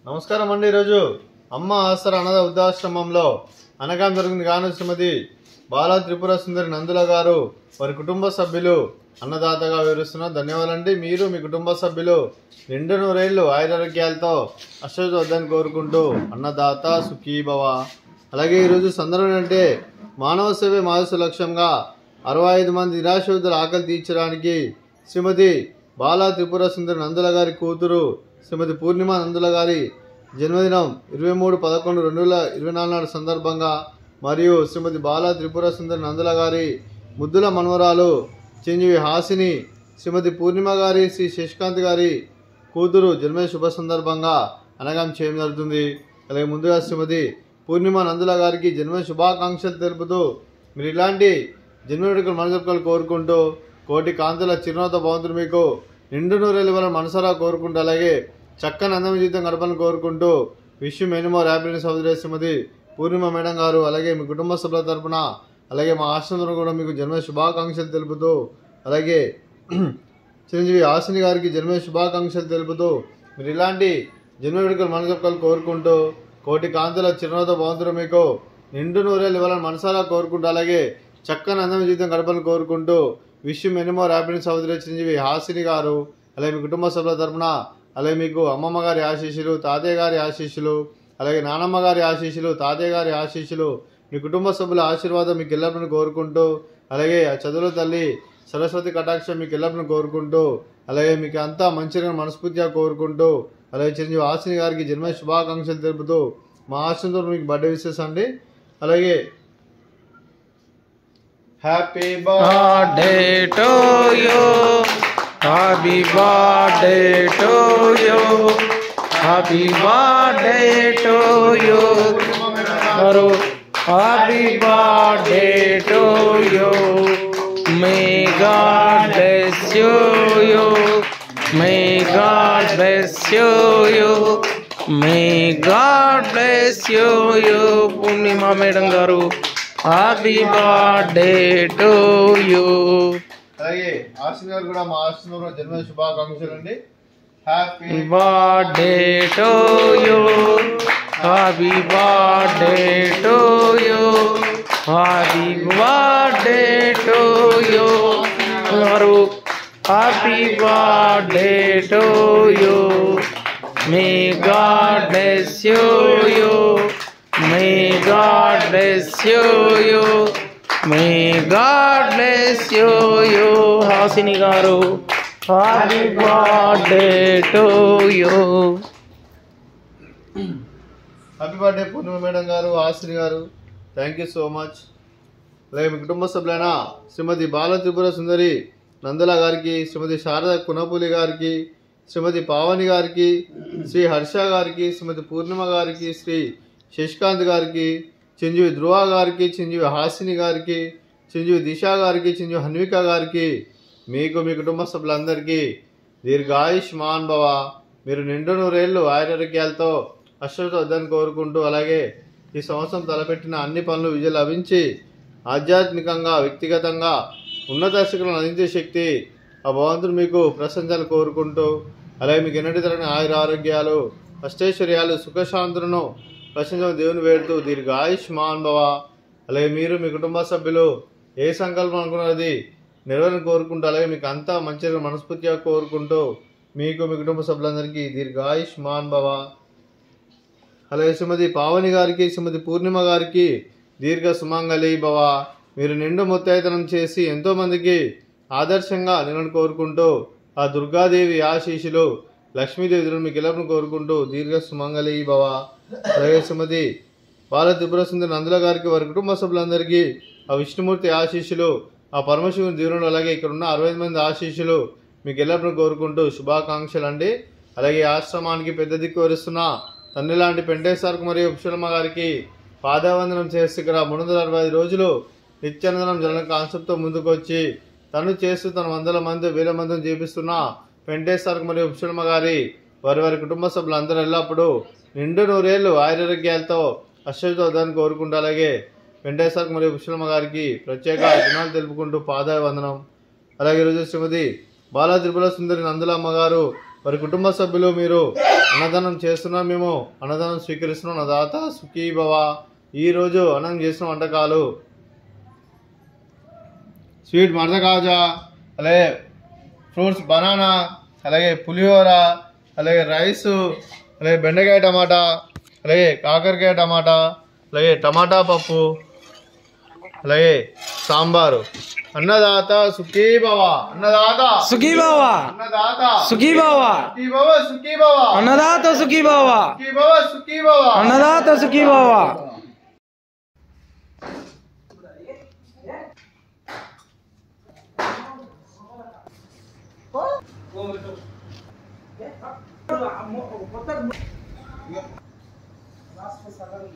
నమస్కారం అండి. ఈరోజు అమ్మ ఆసరా అనాథ వృద్ధాశ్రమంలో అనగాం జరిగింది గాను శ్రీమతి బాలా త్రిపుర సుందరి నందుల గారు వారి కుటుంబ సభ్యులు అన్నదాతగా వివరిస్తున్నారు. ధన్యవాదాలండి. మీరు మీ కుటుంబ సభ్యులు నిండు నూరేళ్లు ఆయురారోగ్యాలతో అశ్వత వద్దని కోరుకుంటూ అన్నదాత సుఖీభవ. అలాగే ఈరోజు సందర్భం అంటే మానవ సేవే మానసు లక్ష్యంగా 65 మంది నిరాశ్రితుల ఆకలి తీర్చడానికి శ్రీమతి బాలా త్రిపుర సుందరి నందుల గారి కూతురు శ్రీమతి పూర్ణిమ నందుల గారి జన్మదినం 23/11/2024 నాడు సందర్భంగా మరియు శ్రీమతి బాలా త్రిపుర సుందరి నందుల గారి ముద్దుల మనవరాలు చిరంజీవి హాసిని శ్రీమతి పూర్ణిమ గారి శ్రీ శశికాంత్ గారి కూతురు జన్మ శుభ సందర్భంగా అనగాం చేయడం జరుగుతుంది. అలాగే ముందుగా శ్రీమతి పూర్ణిమ నందుల గారికి జన్మ శుభాకాంక్షలు తెలుపుతూ మీరు ఇలాంటి జన్మ వేడుకలు మనజొక్కలు కోరుకుంటూ కోటి కాంతుల చిరునవ్వుతో భగవంతుడు మీకు నిండు నూరేళ్ళు ఇవ్వాలని మనసారా కోరుకుంటూ అలాగే చక్కని అందమైన జీవితం గడపాలని కోరుకుంటూ wish you many more happiness of the day Shrimati Purnima madam garu. అలాగే మీ కుటుంబ సభ్యుల తరపున అలాగే మా ఆశ్రమంలో కూడా మీకు జన్మ శుభాకాంక్షలు తెలుపుతూ అలాగే చిరంజీవి హాసిని గారికి జన్మ శుభాకాంక్షలు తెలుపుతూ మీరు ఇలాంటి జన్మ వేడుకలు మనజొక్కలు కోరుకుంటూ కోటి కాంతుల చిరునవ్వుతో భగవంతుడు మీకు నిండు నూరేళ్ళు ఇవ్వాలని మనసారా కోరుకుంటూ అలాగే చక్కని అందమైన జీవితం గడపాలని కోరుకుంటూ wish you many more happiness of the day Chiranjeevi Hasini గారు. అలాగే మీ కుటుంబ సభ్యుల తరపున అలాగే మీకు అమ్మమ్మ గారి ఆశీస్సులు, తాతయ్య గారి ఆశీస్సులు, అలాగే నానమ్మ గారి ఆశీస్సులు, తాతయ్య గారి ఆశీస్సులు, మీ కుటుంబ సభ్యుల ఆశీర్వాదం మీకు ఎల్లప్పుడూ కోరుకుంటూ అలాగే ఆ చదువుల తల్లి సరస్వతి కటాక్షం మీకు ఎల్లప్పుడూ కోరుకుంటూ అలాగే మీకు అంతా మంచిగా మనస్ఫూర్తిగా కోరుకుంటూ అలాగే చిరంజీవి హాసిని గారికి జన్మ శుభాకాంక్షలు తెలుపుతూ మా ఆశ్రమంతో మీకు బర్త్డే విషెస్ అండి. అలాగే happy birthday to you, happy birthday to you, happy birthday to you, happy birthday to you. May God bless you, may God bless you, may God bless you. Purnima madam గారు happy birthday to you. అలాగే హాసిని గారు కూడా మా ఆశ్రమంలో జన్మ శుభాకాంక్షలు అండి. Happy birthday to you, happy birthday to you, happy birthday to you, happy birthday to you. May God bless you, may God bless you, may God bless you. Hasini garu happy birthday to you. Happy birthday Purnima madam garu, Hasini గారు, thank you so much. అలాగే మీ కుటుంబ సభ్యులైన శ్రీమతి బాల త్రిపుర సుందరి నందుల గారికి, శ్రీమతి శారద కునపులి గారికి, శ్రీమతి పావని గారికి, శ్రీ హర్ష గారికి, శ్రీమతి పూర్ణిమ గారికి, శ్రీ శశికాంత్ గారికి, చిరంజీవి ధ్రువ గారికి, చిరంజీవి హాసిని గారికి, చిరంజీవి దిశ గారికి, చిరంజీవి హన్విక గారికి, మీకు మీ కుటుంబ సభ్యులందరికీ దీర్ఘాయుష్మాన్ భవ. మీరు నిండు నూరేళ్లు ఆయురారోగ్యాలతో అశ్వత వద్దని కోరుకుంటూ అలాగే ఈ సంవత్సరం తలపెట్టిన అన్ని పనులు విజయం లభించి ఆధ్యాత్మికంగా వ్యక్తిగతంగా ఉన్నత శిఖరాలను అందించే శక్తి ఆ భగవంతుడు మీకు ప్రశంసలు కోరుకుంటూ అలాగే మీకు ఎన్నటి తరగని ఆయురారోగ్యాలు అష్టైశ్వర్యాలు సుఖశాంతులను ప్రశంసలు దేవుని వేడుతూ దీర్ఘాయుష్మాన్ భవ. అలాగే మీరు మీ కుటుంబ సభ్యులు ఏ సంకల్పం అనుకున్నది నెరవేరని కోరుకుంటూ అలాగే మీకు అంతా మంచిగా మనస్ఫూర్తిగా కోరుకుంటూ మీకు మీ కుటుంబ సభ్యులందరికీ దీర్ఘాయుష్మాన్ భవ. అలాగే శ్రీమతి పావని గారికి, శ్రీమతి పూర్ణిమ గారికి దీర్ఘ సుమంగళి భవ. మీరు నిండు ముత్తైతనం చేసి ఎంతోమందికి ఆదర్శంగా నిలను కోరుకుంటూ ఆ దుర్గాదేవి ఆశీస్సులు లక్ష్మీదేవి మీకు ఎల్లప్పుడూ కోరుకుంటూ దీర్ఘ సుమంగళి భవ. అలాగే శ్రీమతి బాల త్రిపుర సుందరి నందుల గారికి వారి కుటుంబ సభ్యులందరికీ ఆ విష్ణుమూర్తి ఆశీస్సులు ఆ పరమశివుని దీవులు అలాగే ఇక్కడ ఉన్న 65 మంది ఆశీస్సులు మీకు ఎల్లప్పుడూ కోరుకుంటూ శుభాకాంక్షలు అండి. అలాగే ఆశ్రమానికి పెద్ద దిక్కు వరుస్తున్న తండ్రి లాంటి పెంటేశ్వరకు మరియు ఉపశర్మ గారికి పాదావందనం చేస్తూ ఇక్కడ 365 రోజులు నిత్యానందనం జరగ కాన్సెప్ట్తో ముందుకు వచ్చి తను చేస్తూ తన 100 మంది 1000 మందిని చేపిస్తున్న పెంటేశ్వరకు మరియు ఉపశర్మ గారి వారి కుటుంబ సభ్యులందరూ ఎల్లప్పుడూ నిండు నూరేళ్లు ఆయురారోగ్యాలతో అశ్వత వద్దని కోరుకుంటూ అలాగే వెంకటేశ్వర మరియు ఉపశర్మ గారికి ప్రత్యేక ధన్యవాదాలు తెలుపుకుంటూ పాదావందనం. అలాగే ఈరోజు శ్రీమతి బాలా త్రిపుర సుందరి నందులమ్మ గారు వారి కుటుంబ సభ్యులు మీరు అన్నదానం చేస్తున్నాం, మేము అన్నదానం స్వీకరిస్తున్నాం. అన్నదాత సుఖీ భవ. ఈరోజు అన్నం చేసిన వంటకాలు స్వీట్ మరద కాజా, అలాగే ఫ్రూట్స్ బనానా, అలాగే పులిహోర, అలాగే రైసు, అలాగే బెండకాయ టమాటా, అలాగే కాకరకాయ టమాటా, అలాగే టమాటా పప్పు, అలాగే సాంబారు. అన్నదాత సుఖీ భవ. అన్నదాత సుఖీ భవ. అన్నదాత సుఖీ భవ. సుఖీ భవ. సుఖీ భవ. అన్నదాత సుఖీ భవ. సుఖీ భవ. సుఖీ భవ. అన్నదాత సుఖీ భవ.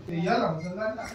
ఇయ్యాల ముసల్దాన్ని